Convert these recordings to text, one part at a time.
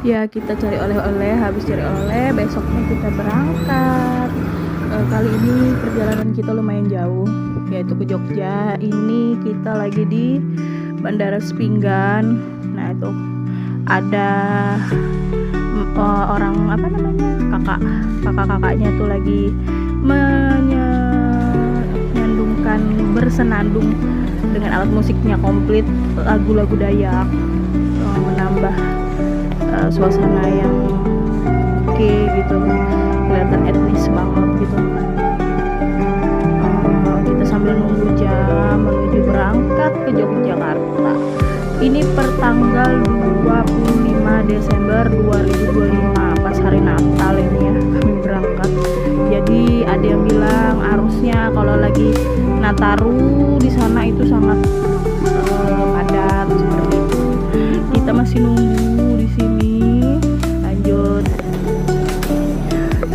Ya kita cari oleh-oleh, habis cari oleh besoknya kita berangkat. Kali ini perjalanan kita lumayan jauh, yaitu ke Jogja. Ini kita lagi di Bandara Sepinggan. Nah itu ada orang kakaknya tuh lagi menyandungkan bersenandung dengan alat musiknya komplit, lagu-lagu Dayak, menambah suasana yang oke gitu, kelihatan etnis banget gitu. Kita sambil nunggu jam menuju berangkat ke Yogyakarta. Ini pertanggal 25 Desember 2025, pas hari Natal ini ya kami berangkat. Jadi ada yang bilang arusnya kalau lagi Nataru di sana itu sangat padat seperti itu. Kita masih nunggu di sini.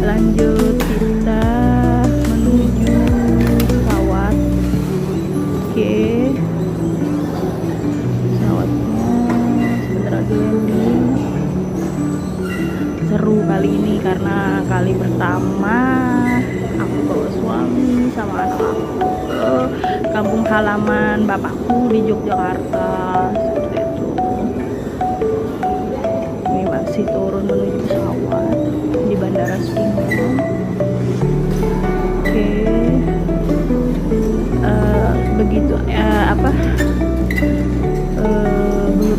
Lanjut kita menuju pesawat. Oke. Pesawatnya sebentar lagi landing. Seru kali ini karena kali pertama aku bawa suami sama anak aku ke kampung halaman bapakku di Yogyakarta, seperti itu. Ini masih turun menuju pesawat di Bandara Sepinggan. Oke. Begitu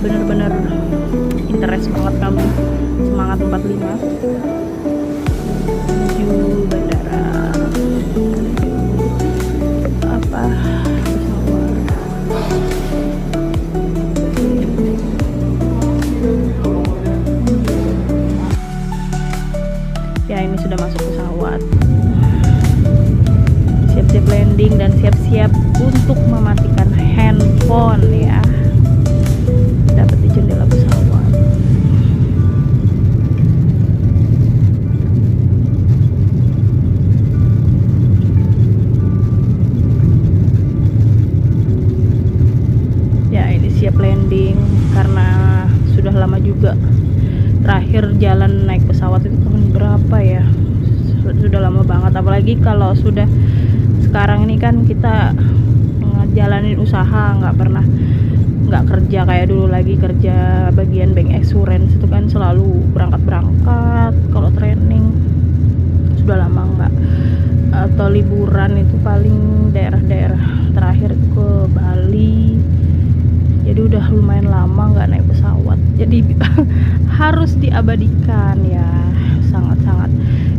bener-bener interest banget kami, semangat 45 menuju bandara, pesawat. Ya ini sudah masuk pesawat, siap-siap landing dan siap-siap untuk mematikan handphone ya. Dapat di jendela pesawat. Ya ini siap landing karena sudah lama juga. Terakhir jalan naik pesawat itu tahun berapa ya? Sudah lama banget, apalagi kalau sudah sekarang ini kan kita ngejalanin usaha, nggak kerja kayak dulu lagi, kerja bagian bank assurance itu kan selalu berangkat kalau training. Sudah lama nggak, atau liburan itu paling daerah-daerah terakhir ke Bali. Jadi udah lumayan lama nggak naik pesawat, jadi harus diabadikan ya. Sangat-sangat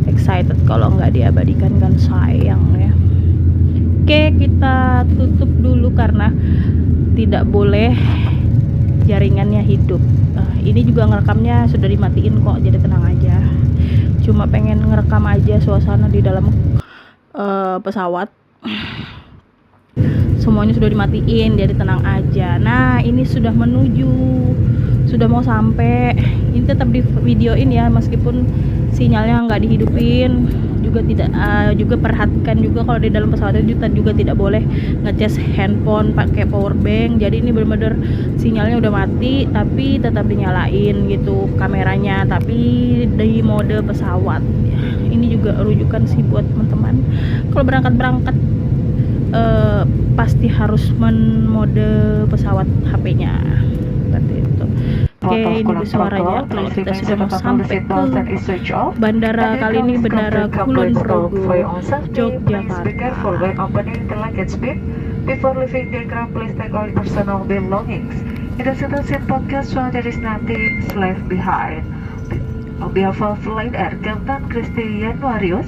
excited kalau nggak diabadikan kan sayang ya. Oke, kita tutup dulu karena tidak boleh jaringannya hidup. Ini juga ngerekamnya sudah dimatiin kok, jadi tenang aja. Cuma pengen ngerekam aja suasana di dalam pesawat. Semuanya sudah dimatiin, jadi tenang aja. Nah ini sudah mau sampai. Ini tetap di videoin ya, meskipun sinyalnya nggak dihidupin. Juga perhatikan juga kalau di dalam pesawat itu juga tidak boleh ngecas handphone pakai power bank. Jadi ini benar-benar sinyalnya udah mati tapi tetap dinyalain gitu kameranya, tapi di mode pesawat. Ini juga rujukan sih buat teman-teman kalau berangkat pasti harus mode pesawat HP-nya seperti itu. Oke, ini suaranya kalau kita sudah mau sampai ke bandara. Kali ini Bandara Kulon Progo, Yogyakarta. Before leaving the aircraft, please take all personal belongings. In the Citizen Podcast show, there is nothing left behind. On behalf of Flight Air Captain Christian Warius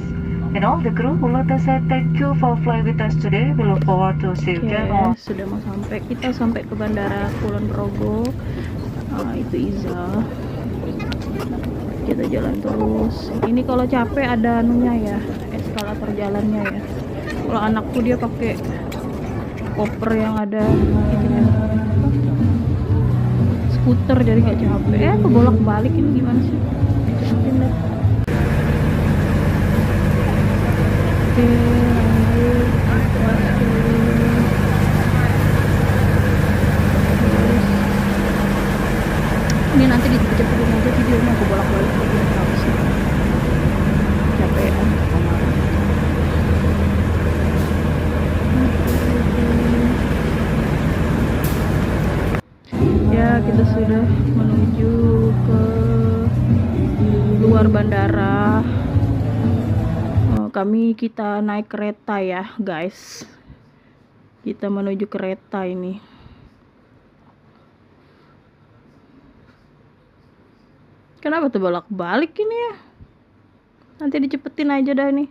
and all the crew, we want to say thank you for flying with us today. We look forward to see you again. Sudah mau sampai, kita sampai ke Bandara Kulon Progo. Itu Iza. Kita jalan terus. Ini kalau capek ada anunya ya, eskalator jalannya ya. Kalau anakku dia pakai koper yang ada itunya, skuter, jadi nggak capek. Kebolak balik ini gimana sih? Pindah. Oke, Ini nanti dicepet-cepetin aja videonya, aku bolak-balik lagi kenapa sih? Capek kemarin. Ya, kita sudah menuju ke luar bandara. Kita naik kereta ya, guys. Kita menuju kereta ini. Kenapa tuh bolak-balik ini ya? Nanti dicepetin aja dah nih.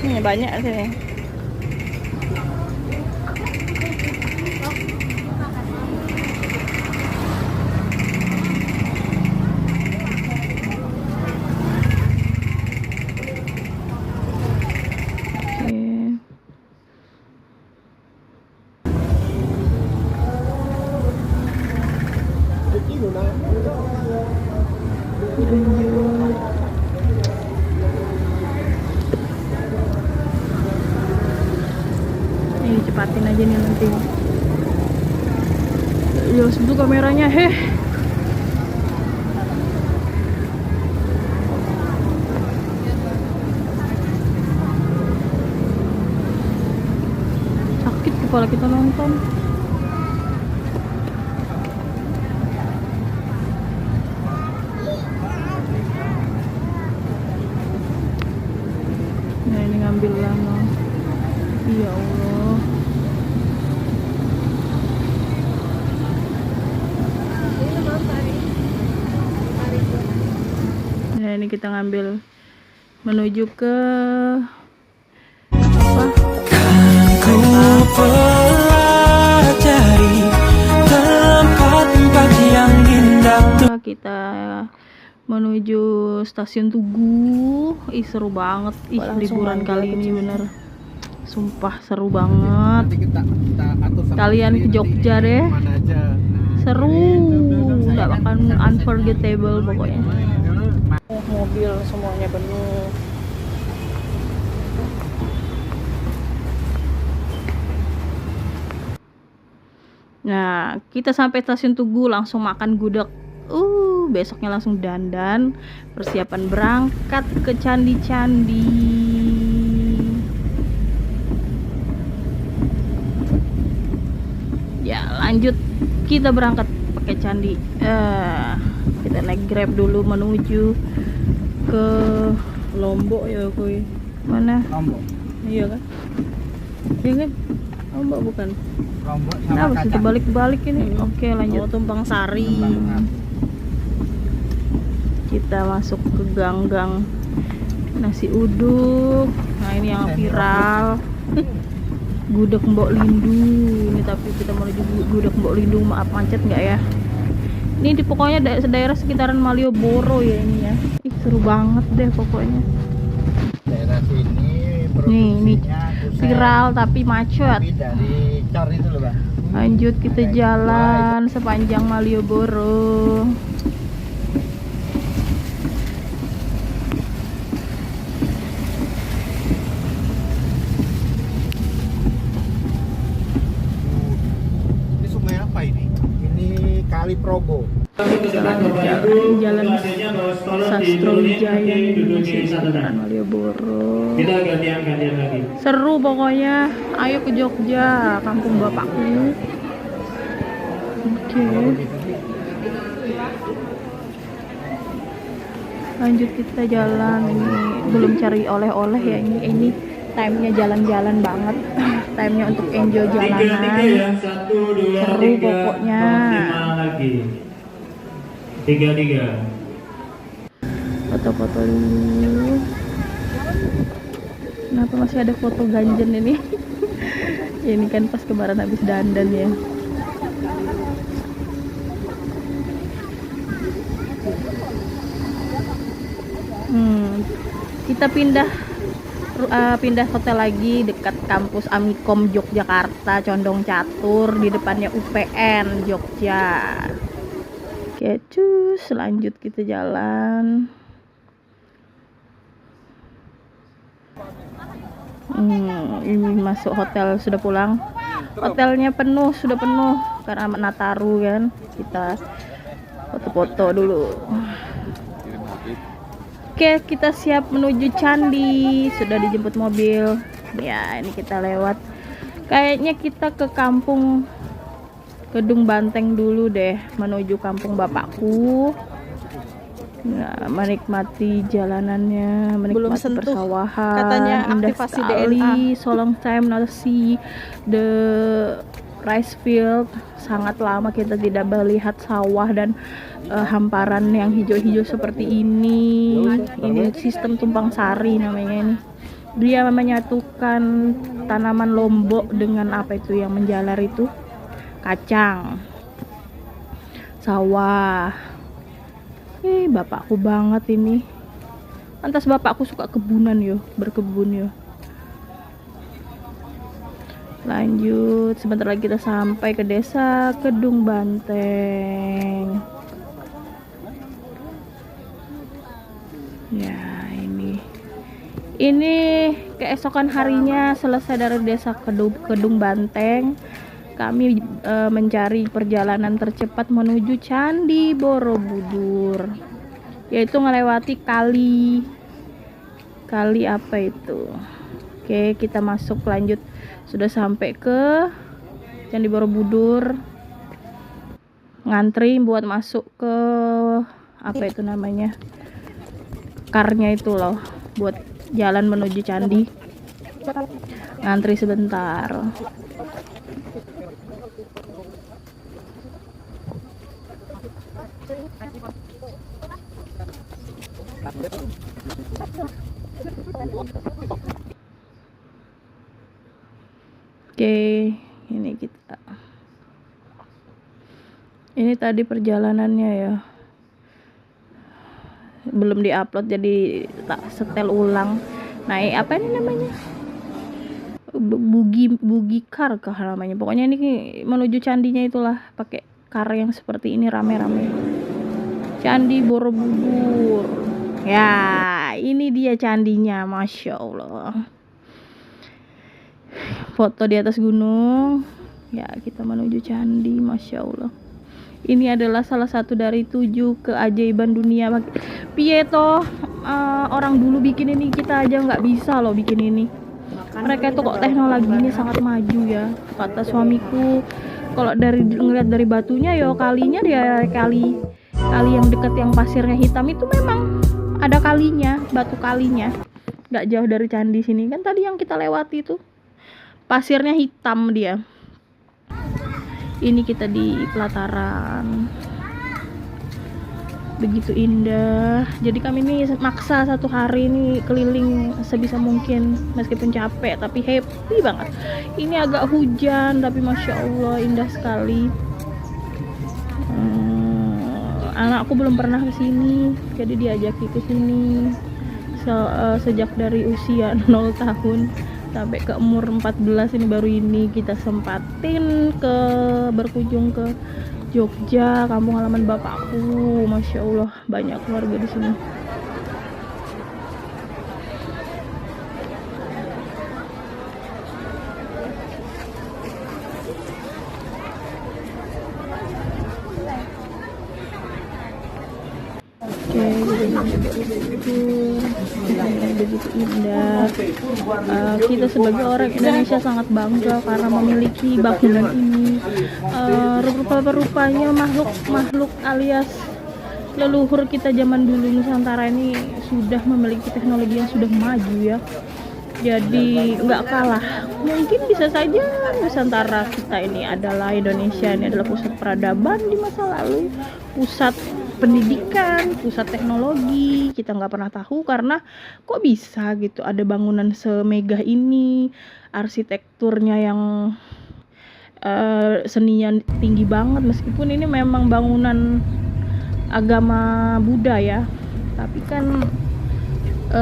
Ini banyak sih. Ini cepatin aja nih nanti. Jelas dulu kameranya, heh. Sakit kepala kita nonton. Nah, ini ngambil lama. Ya Allah. Nah, ini kita ngambil menuju ke apa? Ku pelajari tempat-tempat yang indah. Kita menuju stasiun Tugu. Ih, seru banget. Ih, liburan kali ini bener. Sumpah seru banget. Kalian ke Jogja deh. Seru. Nggak akan unforgettable pokoknya. Mobil semuanya penuh. Nah, kita sampai stasiun Tugu langsung makan gudeg. Besoknya langsung dandan, persiapan berangkat ke candi-candi. Ya, lanjut kita berangkat pakai candi. Kita naik Grab dulu menuju ke Lombok ya, kuy. Mana? Lombok. Iya kan? Iya kan? Lombok bukan? Lombok Nah, sama harus balik-balik ini. Oke, lanjut. Tumpang Sari. Kita masuk ke gang-gang nasi uduk. Nah, ini yang viral. Gudeg Mbok Lindu. Ini tapi kita menuju gudeg Mbok Lindu. Maaf macet nggak ya? Ini di pokoknya daerah sekitaran Malioboro ya ini ya. Ih, seru banget deh pokoknya. daerah sini Ini viral tapi macet. tapi dari Cor itu loh, Bang. Lanjut kita jalan sepanjang Malioboro. Ini sungai apa ini? Ini Kali Progo. Jalan Sastro Wijaya di sekitaran Malioboro. Kita gantian lagi. Seru pokoknya. Ayo ke Jogja, kampung bapakku. Oke. Lanjut kita jalan. Ini belum cari oleh-oleh ya, ini time-nya jalan-jalan banget. Time-nya untuk enjoy Tiga jalanan. ya, 1, 2, Seru 3. pokoknya. Maksimal lagi. 3. Foto-foto dulu. Kenapa masih ada foto ganjen ini? Ya, ini kan pas kemarin habis dandan ya. Kita pindah hotel lagi dekat kampus Amikom Yogyakarta, Condong Catur, di depannya UPN Jogja. Oke, cus, lanjut kita jalan. Ini masuk hotel, sudah pulang. Hotelnya penuh, sudah penuh karena Nataru kan. Kita foto-foto dulu. Oke, kita siap menuju candi. Sudah dijemput mobil. Ya, ini kita lewat. Kayaknya kita ke kampung Kedung Banteng dulu deh, menuju kampung bapakku. Nah, menikmati jalanannya, menikmati Belum sentuh, persawahan, katanya indah aktivasi sekali. DNA. So long time no see the rice field. Sangat lama kita tidak melihat sawah dan hamparan yang hijau-hijau seperti ini. Ini sistem tumpang sari namanya ini. Dia menyatukan tanaman lombok dengan apa itu yang menjalar itu, kacang, sawah. Bapakku banget ini. Pantas bapakku suka kebunan yo, berkebun yo. Lanjut, sebentar lagi kita sampai ke desa Kedung Banteng. Ya, ini keesokan harinya selesai dari desa Kedung Banteng. Kami mencari perjalanan tercepat menuju Candi Borobudur, yaitu melewati kali apa itu. Oke, kita masuk lanjut. Sudah sampai ke Candi Borobudur. Ngantri buat masuk ke apa itu namanya, karnya itu loh, buat jalan menuju candi. Ngantri sebentar. Oke, ini tadi perjalanannya ya, belum diupload jadi tak setel ulang. Naik apa ini namanya, bugi car kah namanya, pokoknya ini menuju candinya itulah, pakai car yang seperti ini rame-rame. Candi Borobudur ya, ini dia candinya, masya Allah. Foto di atas gunung ya, kita menuju candi, masya Allah. Ini adalah salah satu dari 7 keajaiban dunia. Piye toh orang dulu bikin ini, kita aja nggak bisa loh bikin ini. Mereka itu kok teknologinya sangat maju ya. Kata suamiku, kalau ngeliat dari batunya ya, kalinya dia kali yang dekat yang pasirnya hitam itu memang ada kalinya, batu kalinya. Nggak jauh dari candi sini kan tadi yang kita lewati itu. Pasirnya hitam dia. Ini kita di pelataran, begitu indah. Jadi kami ini maksa 1 hari ini keliling sebisa mungkin, meskipun capek tapi happy banget. Ini agak hujan tapi masya Allah indah sekali. Anakku belum pernah kesini, jadi diajaki kesini sejak dari usia 0 tahun sampai ke umur 14 ini kita sempatin berkunjung ke Jogja, kampung halaman bapakku. Masya Allah banyak keluarga di sini. Begitu indah. Kita sebagai orang Indonesia sangat bangga karena memiliki bangunan ini. Rupa-rupanya makhluk alias leluhur kita zaman dulu Nusantara ini sudah memiliki teknologi yang sudah maju ya. Jadi nggak kalah. Mungkin bisa saja Nusantara kita ini adalah, Indonesia ini adalah pusat peradaban di masa lalu, pusat pendidikan, pusat teknologi. Kita nggak pernah tahu karena kok bisa gitu ada bangunan semegah ini, arsitekturnya yang seninya tinggi banget, meskipun ini memang bangunan agama Buddha ya, tapi kan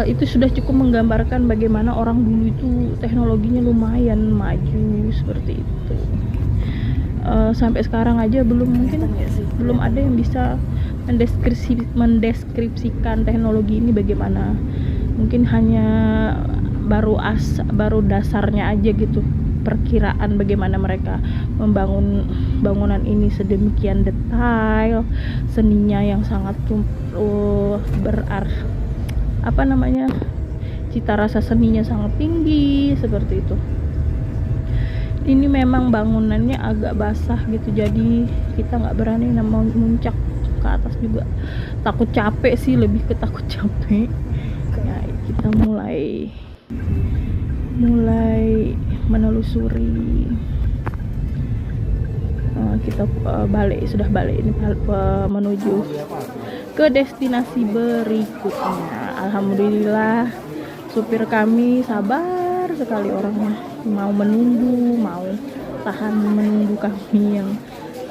itu sudah cukup menggambarkan bagaimana orang dulu itu teknologinya lumayan maju seperti itu. Sampai sekarang aja belum ada yang bisa mendeskripsikan teknologi ini bagaimana. Mungkin hanya baru dasarnya aja gitu, perkiraan bagaimana mereka membangun bangunan ini sedemikian detail, seninya yang sangat cita rasa seninya sangat tinggi seperti itu. Ini memang bangunannya agak basah gitu, jadi kita nggak berani mau muncak ke atas juga, takut capek sih, lebih ke takut capek ya. Kita mulai menelusuri. Kita sudah balik ini menuju ke destinasi berikutnya. Alhamdulillah supir kami sabar sekali orangnya, mau tahan menunggu kami yang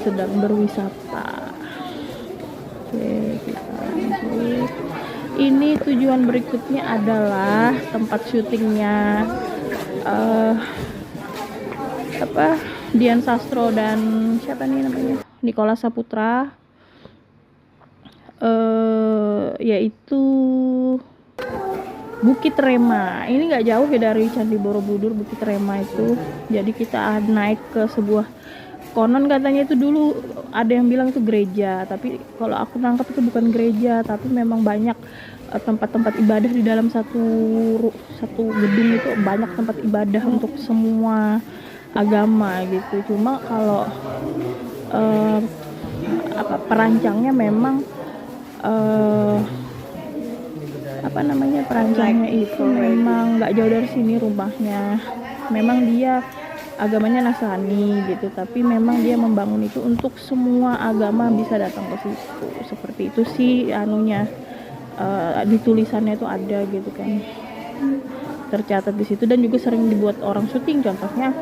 sedang berwisata. Oke, kita lanjut. Ini tujuan berikutnya adalah tempat syutingnya Dian Sastro dan siapa nih namanya, Nicholas Saputra, yaitu Bukit Rema. Ini nggak jauh ya dari Candi Borobudur, Bukit Rema itu. Jadi kita naik ke sebuah, konon katanya itu dulu ada yang bilang itu gereja, tapi kalau aku nangkep itu bukan gereja, tapi memang banyak tempat-tempat ibadah di dalam satu gedung itu, banyak tempat ibadah untuk semua agama gitu. Cuma kalau perancangnya memang perancangnya itu memang nggak jauh dari sini rumahnya. Memang dia agamanya Nasrani gitu, tapi memang dia membangun itu untuk semua agama bisa datang ke situ. Seperti itu sih di tulisannya itu ada gitu kan, tercatat di situ, dan juga sering dibuat orang syuting. Contohnya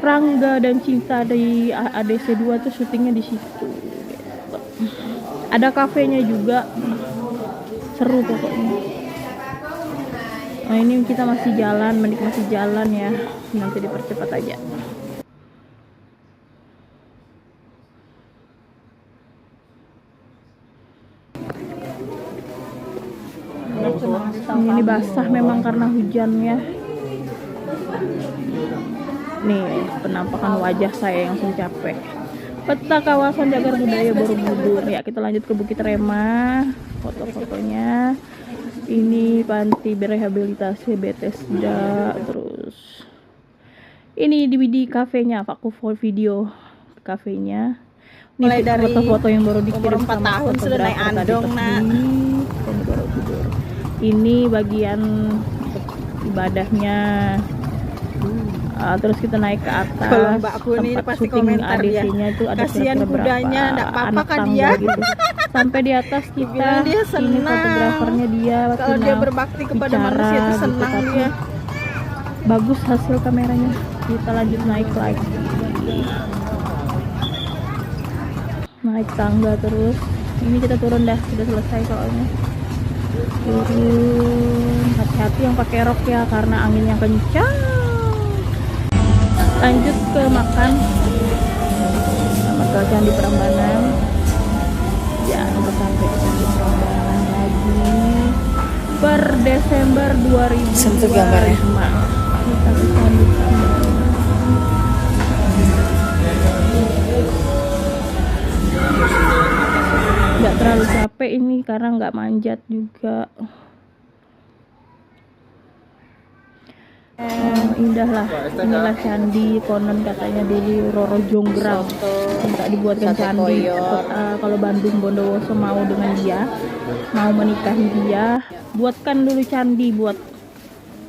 Rangga dan Cinta di ADC 2 tuh syutingnya di situ gitu. Ada kafenya juga, seru pokoknya. Nah, ini kita masih menikmati jalan ya, nanti dipercepat aja. Ini basah memang karena hujan ya. Nih penampakan wajah saya yang sudah capek. Peta kawasan cagar budaya Borobudur ya. Kita lanjut ke Bukit Rema, foto-fotonya. Ini panti rehabilitasi Bethesda. Terus ini DVD kafenya, aku video kafenya. Ini mulai dari foto-foto yang baru dikirim sama 4 tahun sudah naik andong nak. Ini bagian ibadahnya. Terus kita naik ke atas. Kalau mbakku ini pasti komentar ya, itu ada kasihan kudanya, enggak apa-apa kan dia gitu. Sampai di atas kita, dia senang. Ini fotografernya dia, kalau dia berbakti kepada manusia itu senang gitu, dia. Bagus hasil kameranya. Kita lanjut naik lagi. Naik tangga terus. Ini kita turun dah, sudah selesai soalnya. Turun, hati-hati yang pakai rok ya karena angin yang kencang. Lanjut ke makan sama ke Candi Prambanan. Jangan sampai ke Candi Prambanan lagi. Per Desember 2025 kita ke Candi Prambanan. Nggak terlalu capek ini karena nggak manjat juga. Indah lah, inilah candi, konon katanya dulu Roro Jonggrang minta dibuatkan candi. Kalau Bandung Bondowoso mau dengan dia, mau menikahi dia, buatkan dulu candi buat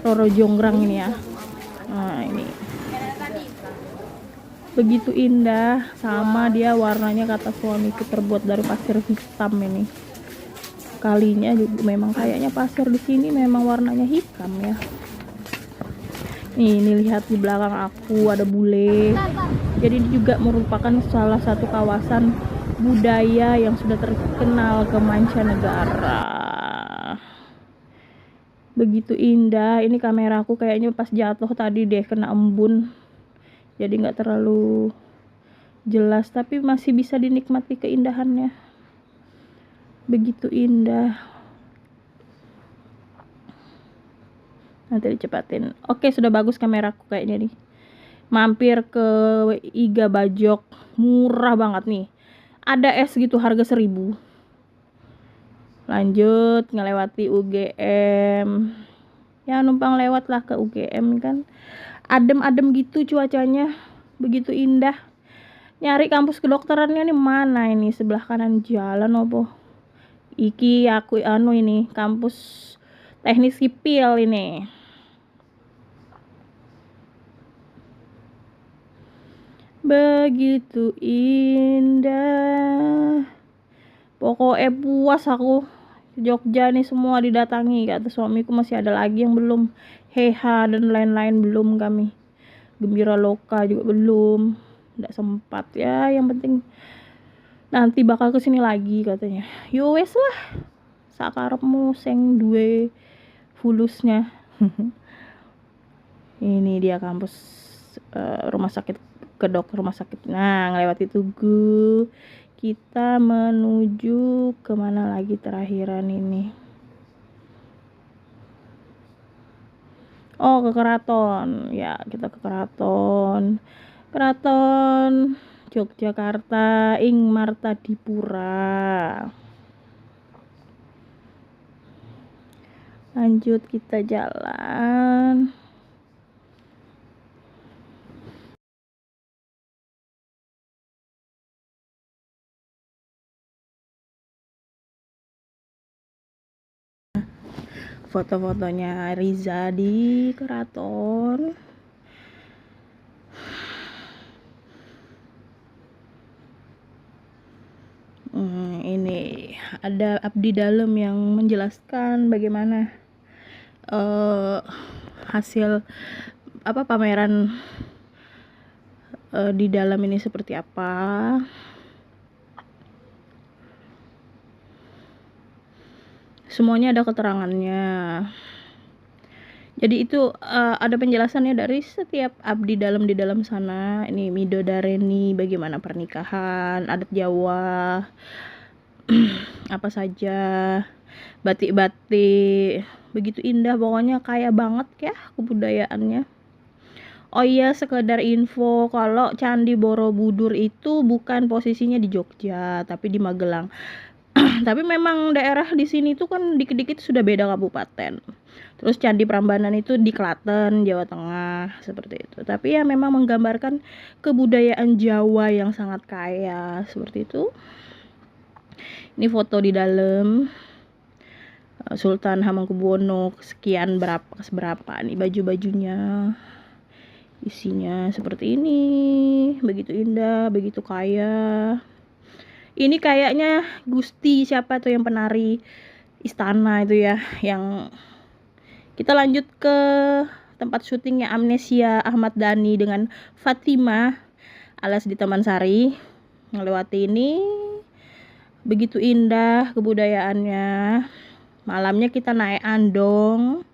Roro Jonggrang ini ya. Nah ini begitu indah, sama dia warnanya kata suamiku terbuat dari pasir hitam ini. Kalinya juga memang kayaknya pasir di sini memang warnanya hitam ya. Ini lihat di belakang aku ada bule. Jadi ini juga merupakan salah satu kawasan budaya yang sudah terkenal ke mancanegara. Begitu indah. Ini kameraku kayaknya pas jatuh tadi deh kena embun. Jadi nggak terlalu jelas, tapi masih bisa dinikmati keindahannya. Begitu indah. Nanti dicepatin. Oke, sudah bagus kameraku kayaknya nih. Mampir ke Iga Bajok, murah banget nih. Ada es gitu harga 1.000. Lanjut ngelewati UGM. Ya numpang lewat lah ke UGM kan. Adem-adem gitu cuacanya, begitu indah. Nyari kampus kedokterannya nih mana ini, sebelah kanan jalan opo. Iki aku ini kampus teknik sipil ini. Begitu indah. Pokoknya puas aku. Jogja nih semua didatangi. Kata suamiku masih ada lagi yang belum. Heha dan lain-lain belum kami. Gembira Loka juga belum. Nggak sempat ya, yang penting nanti bakal kesini lagi katanya. Yo wes lah. Sakarepmu sing duwe fulusnya. Ini dia kampus rumah sakit rumah sakit. Nah, ngelewati Tugu. Kita menuju kemana lagi terakhiran ini? Oh, ke Keraton. Ya, kita ke Keraton. Keraton Yogyakarta ing Martadipura. Lanjut kita jalan. Foto-fotonya Riza di Keraton. Ini ada abdi dalam yang menjelaskan bagaimana hasil pameran di dalam ini seperti apa. Semuanya ada keterangannya. Jadi itu ada penjelasannya dari setiap abdi dalam di dalam sana. Ini Midodareni, bagaimana pernikahan, adat Jawa, apa saja, batik-batik, begitu indah pokoknya, kaya banget ya kebudayaannya. Oh iya, sekedar info kalau Candi Borobudur itu bukan posisinya di Jogja, tapi di Magelang. Tapi memang daerah di sini tuh kan dikit-dikit sudah beda kabupaten. Terus Candi Prambanan itu di Klaten, Jawa Tengah, seperti itu. Tapi ya memang menggambarkan kebudayaan Jawa yang sangat kaya, seperti itu. Ini foto di dalam Sultan Hamengkubuwono sekian seberapa nih baju-bajunya. Isinya seperti ini, begitu indah, begitu kaya. Ini kayaknya Gusti siapa tuh yang penari istana itu ya, yang kita lanjut ke tempat syutingnya Amnesia Ahmad Dhani dengan Fatima alias di Taman Sari. Melewati ini begitu indah kebudayaannya. Malamnya kita naik andong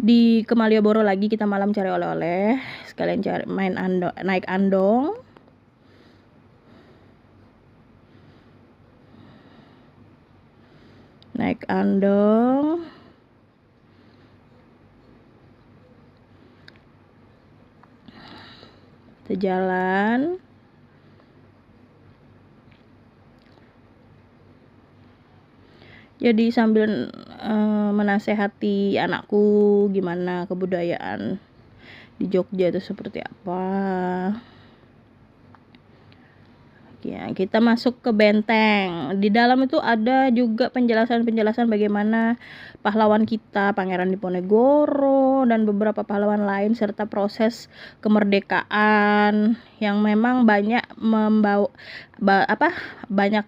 di Malioboro lagi, kita malam cari oleh-oleh, sekalian cari main andong, naik andong. Naik andong. Kita jalan. Jadi sambil menasehati anakku gimana kebudayaan di Jogja itu seperti apa. Ya, kita masuk ke benteng. Di dalam itu ada juga penjelasan-penjelasan bagaimana pahlawan kita, Pangeran Diponegoro dan beberapa pahlawan lain, serta proses kemerdekaan yang memang banyak banyak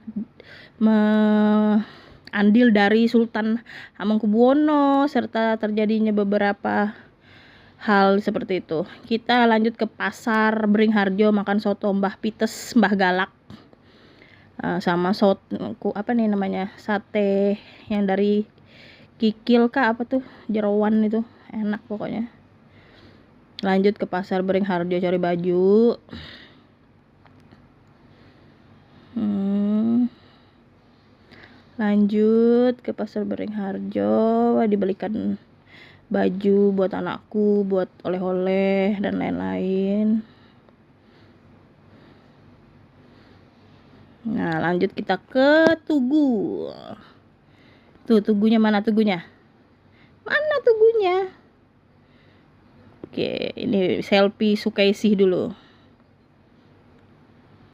andil dari Sultan Hamengkubuwono, serta terjadinya beberapa hal seperti itu. Kita lanjut ke pasar Beringharjo, makan soto Mbah Pites, Mbah Galak, sama sate yang dari kikil apa tuh, jerawan itu enak pokoknya. Lanjut ke pasar Beringharjo cari baju. Lanjut ke pasar Beringharjo, dibelikan baju buat anakku, buat oleh-oleh dan lain-lain. Nah, lanjut kita ke Tugu. Tuh, Tugunya mana Tugunya? Mana Tugunya? Oke, ini selfie Sukaisih dulu.